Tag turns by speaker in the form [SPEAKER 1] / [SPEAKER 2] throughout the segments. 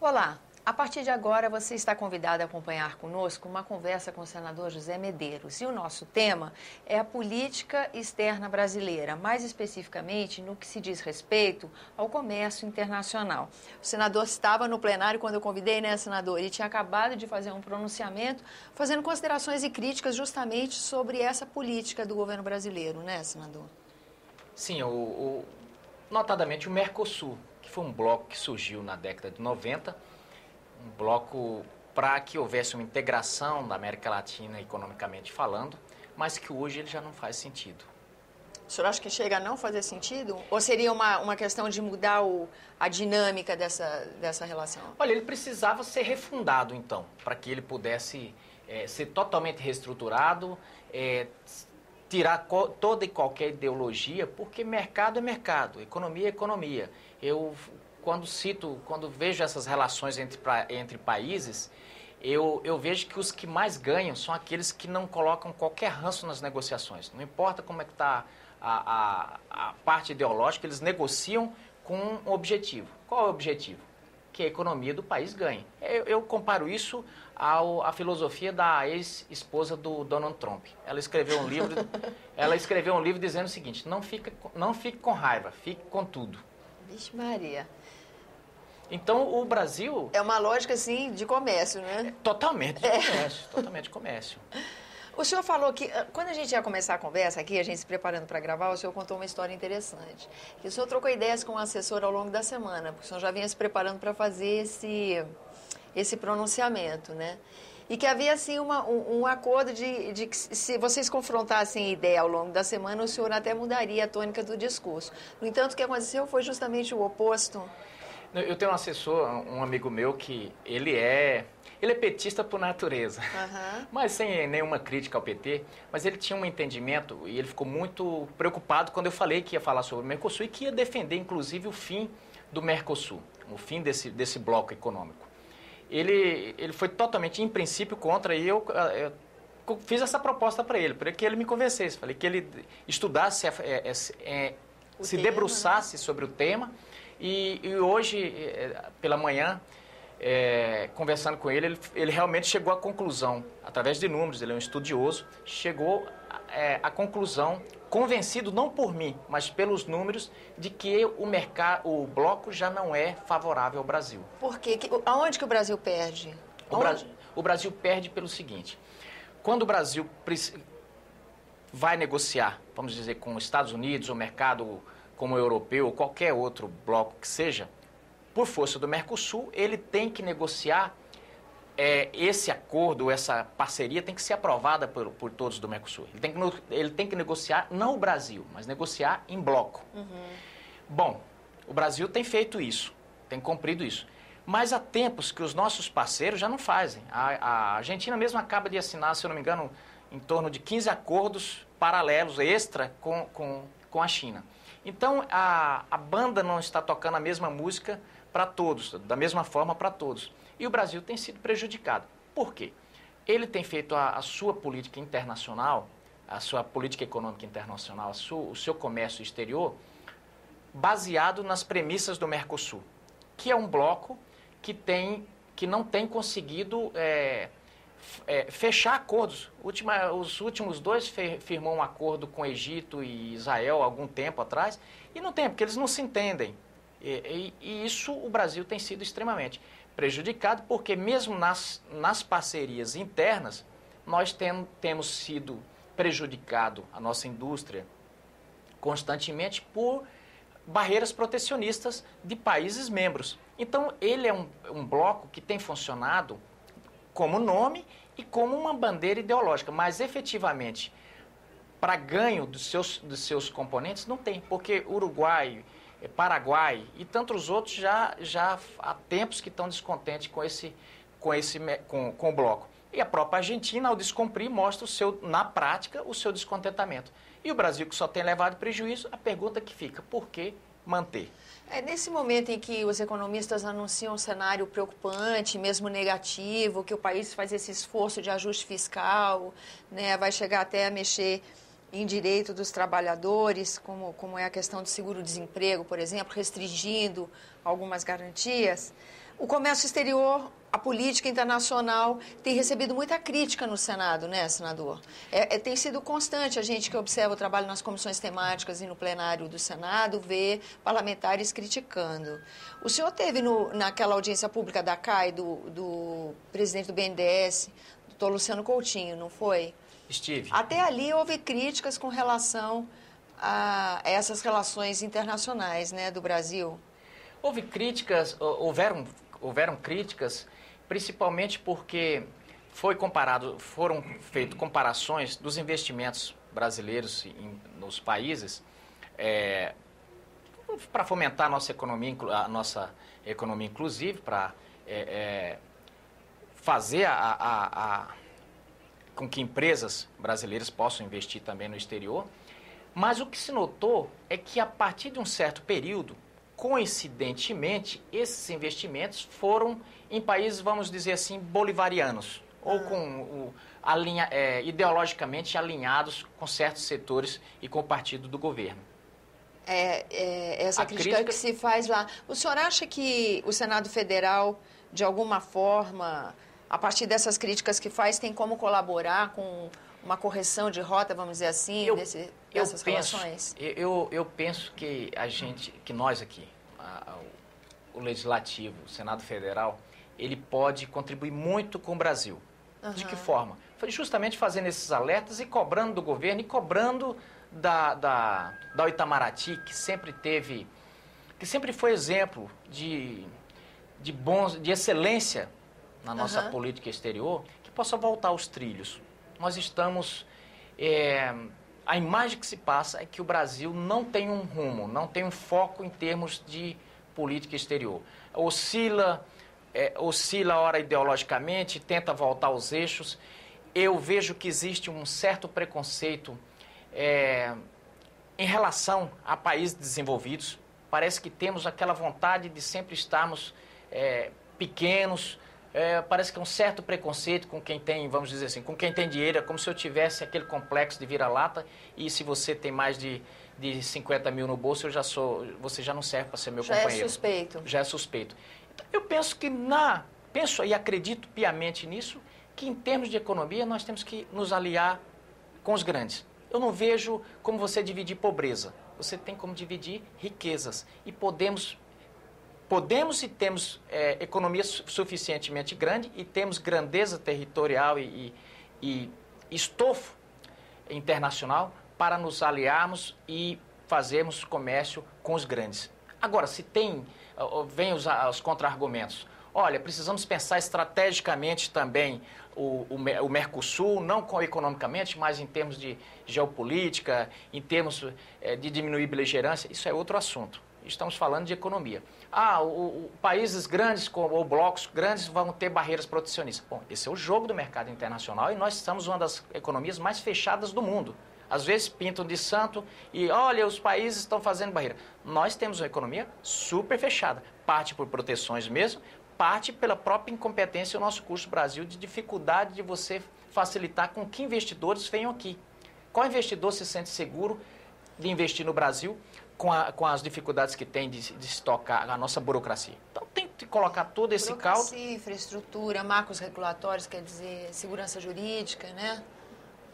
[SPEAKER 1] Olá, a partir de agora você está convidado a acompanhar conosco uma conversa com o senador José Medeiros. E o nosso tema é a política externa brasileira, mais especificamente no que se diz respeito ao comércio internacional. O senador estava no plenário quando eu convidei, né, senador? Ele tinha acabado de fazer um pronunciamento fazendo considerações e críticas justamente sobre essa política do governo brasileiro, né, senador?
[SPEAKER 2] Sim, notadamente o Mercosul, que foi um bloco que surgiu na década de 90, um bloco para que houvesse uma integração da América Latina economicamente falando, mas que hoje ele já não faz sentido.
[SPEAKER 1] O senhor acha que chega a não fazer sentido? Ou seria uma questão de mudar a dinâmica dessa relação?
[SPEAKER 2] Olha, ele precisava ser refundado, então, para que ele pudesse ser totalmente reestruturado, tirar toda e qualquer ideologia, porque mercado é mercado, economia é economia. Eu, quando vejo essas relações entre países, eu vejo que os que mais ganham são aqueles que não colocam qualquer ranço nas negociações. Não importa como é que está a parte ideológica, eles negociam com um objetivo. Qual é o objetivo? Que a economia do país ganhe. Eu comparo isso à filosofia da ex-esposa do Donald Trump. Ela escreveu um livro dizendo o seguinte: não fique com raiva, fique com tudo.
[SPEAKER 1] Vixe Maria.
[SPEAKER 2] Então o Brasil...
[SPEAKER 1] É uma lógica assim de comércio, né?
[SPEAKER 2] Totalmente de comércio, totalmente de comércio.
[SPEAKER 1] O senhor falou que, quando a gente ia começar a conversa aqui, a gente se preparando para gravar, o senhor contou uma história interessante. Que o senhor trocou ideias com o assessor ao longo da semana, porque o senhor já vinha se preparando para fazer esse pronunciamento, né? E que havia, assim, um acordo de que se vocês confrontassem a ideia ao longo da semana, o senhor até mudaria a tônica do discurso. No entanto, o que aconteceu foi justamente o oposto.
[SPEAKER 2] Eu tenho um assessor, um amigo meu, que ele é petista por natureza, mas sem nenhuma crítica ao PT, mas ele tinha um entendimento e ele ficou muito preocupado quando eu falei que ia falar sobre o Mercosul e que ia defender, inclusive, o fim do Mercosul, o fim desse bloco econômico. Ele foi totalmente, em princípio, contra e eu fiz essa proposta para que ele me convencesse, falei que ele estudasse, se debruçasse sobre o tema e hoje, pela manhã, conversando com ele realmente chegou à conclusão, através de números, ele é um estudioso, chegou à conclusão, convencido não por mim, mas pelos números, de que o bloco já não é favorável ao Brasil.
[SPEAKER 1] Por quê? Aonde que o Brasil perde?
[SPEAKER 2] O Brasil perde pelo seguinte: quando o Brasil vai negociar, vamos dizer, com os Estados Unidos, o mercado como o europeu ou qualquer outro bloco que seja, por força do Mercosul, ele tem que negociar, esse acordo, essa parceria tem que ser aprovada por todos do Mercosul. Ele tem que negociar, não o Brasil, mas negociar em bloco. Bom, o Brasil tem feito isso, tem cumprido isso. Mas há tempos que os nossos parceiros já não fazem. A Argentina mesmo acaba de assinar, se eu não me engano, em torno de 15 acordos paralelos, extra, com a China. Então, a banda não está tocando a mesma música para todos, da mesma forma para todos. E o Brasil tem sido prejudicado. Por quê? Ele tem feito a sua política internacional, a sua política econômica internacional, o seu comércio exterior, baseado nas premissas do Mercosul, que é um bloco que não tem conseguido fechar acordos. Os últimos dois firmou um acordo com o Egito e Israel há algum tempo atrás, e não tem, porque eles não se entendem. E isso o Brasil tem sido extremamente prejudicado, porque mesmo nas parcerias internas, nós temos sido prejudicado, a nossa indústria, constantemente por barreiras protecionistas de países membros. Então, ele é um bloco que tem funcionado como nome e como uma bandeira ideológica, mas efetivamente, para ganho dos seus componentes, não tem, porque Uruguai, Paraguai e tantos outros já há tempos que estão descontentes com o bloco. E a própria Argentina, ao descumprir, mostra na prática o seu descontentamento. E o Brasil, que só tem levado prejuízo, a pergunta que fica: por que manter?
[SPEAKER 1] Nesse momento em que os economistas anunciam um cenário preocupante, mesmo negativo, que o país faz esse esforço de ajuste fiscal, né, vai chegar até a mexer em direito dos trabalhadores, como é a questão do seguro-desemprego, por exemplo, restringindo algumas garantias, O comércio exterior, a política internacional tem recebido muita crítica no Senado, né, senador? Tem sido constante a gente que observa o trabalho nas comissões temáticas e no plenário do Senado, vê parlamentares criticando. O senhor teve naquela audiência pública da CAI, do presidente do BNDES, doutor Luciano Coutinho, não foi?
[SPEAKER 2] Estive.
[SPEAKER 1] Até ali houve críticas com relação a essas relações internacionais, né, do Brasil.
[SPEAKER 2] Houve críticas, houveram críticas, principalmente porque foram feitas comparações dos investimentos brasileiros nos países para fomentar a nossa economia inclusive, para fazer com que empresas brasileiras possam investir também no exterior. Mas o que se notou é que a partir de um certo período, coincidentemente, esses investimentos foram em países, vamos dizer assim, bolivarianos, ou ideologicamente alinhados com certos setores e com o partido do governo.
[SPEAKER 1] Essa crítica que se faz lá. O senhor acha que o Senado Federal, de alguma forma, a partir dessas críticas que faz, tem como colaborar com uma correção de rota, vamos dizer assim, dessas relações?
[SPEAKER 2] Eu penso que nós aqui, o Legislativo, o Senado Federal, ele pode contribuir muito com o Brasil. Uhum. De que forma? Foi justamente fazendo esses alertas e cobrando do governo e cobrando da Itamaraty, que sempre foi exemplo de excelência na nossa política exterior, que possa voltar aos trilhos. Nós estamos... a imagem que se passa é que o Brasil não tem um rumo, não tem um foco em termos de política exterior. Oscila ora ideologicamente, tenta voltar aos eixos. Eu vejo que existe um certo preconceito em relação a países desenvolvidos. Parece que temos aquela vontade de sempre estarmos pequenos. Parece que é um certo preconceito com quem tem, vamos dizer assim, com quem tem dinheiro. É como se eu tivesse aquele complexo de vira-lata e se você tem mais de 50 mil no bolso, você já não serve para ser meu companheiro.
[SPEAKER 1] Já é suspeito.
[SPEAKER 2] Já é suspeito. Então, eu penso penso e acredito piamente nisso, que em termos de economia nós temos que nos aliar com os grandes. Eu não vejo como você dividir pobreza. Você tem como dividir riquezas. E podemos e temos economia suficientemente grande e temos grandeza territorial e estofo internacional para nos aliarmos e fazermos comércio com os grandes. Agora, vem os contra-argumentos. Olha, precisamos pensar estrategicamente também o Mercosul, não economicamente, mas em termos de geopolítica, em termos de diminuir beligerância. Isso é outro assunto. Estamos falando de economia. Países grandes ou blocos grandes vão ter barreiras protecionistas. Bom, esse é o jogo do mercado internacional e nós somos uma das economias mais fechadas do mundo. Às vezes pintam de santo e, olha, os países estão fazendo barreira. Nós temos uma economia super fechada. Parte por proteções mesmo, parte pela própria incompetência do nosso custo Brasil, de dificuldade de você facilitar com que investidores venham aqui. Qual investidor se sente seguro de investir no Brasil com as dificuldades que tem de estocar a nossa burocracia? Então, tem que colocar todo esse caldo.
[SPEAKER 1] Burocracia, infraestrutura, marcos regulatórios, quer dizer, segurança jurídica, né?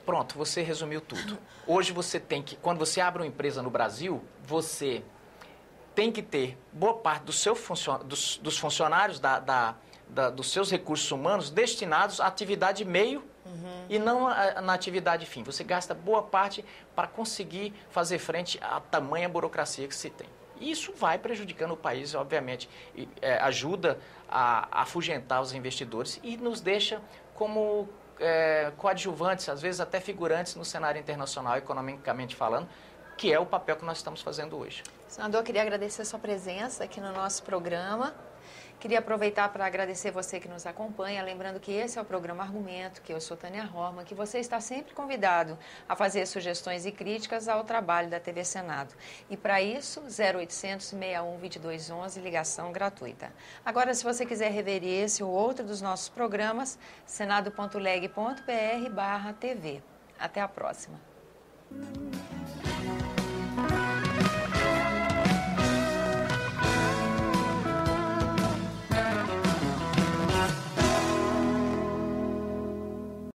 [SPEAKER 2] Pronto, você resumiu tudo. Hoje você tem que, quando você abre uma empresa no Brasil, você tem que ter boa parte dos funcionários, dos seus recursos humanos destinados à atividade meio e não na atividade fim. Você gasta boa parte para conseguir fazer frente à tamanha burocracia que se tem. E isso vai prejudicando o país, obviamente, ajuda a afugentar os investidores e nos deixa como coadjuvantes, às vezes até figurantes no cenário internacional, economicamente falando, que é o papel que nós estamos fazendo hoje.
[SPEAKER 1] Senador, queria agradecer a sua presença aqui no nosso programa. Queria aproveitar para agradecer você que nos acompanha, lembrando que esse é o programa Argumento, que eu sou Tânia Horman, que você está sempre convidado a fazer sugestões e críticas ao trabalho da TV Senado. E para isso, 0800 61 2211, ligação gratuita. Agora, se você quiser rever esse ou outro dos nossos programas, senado.leg.br/TV. Até a próxima.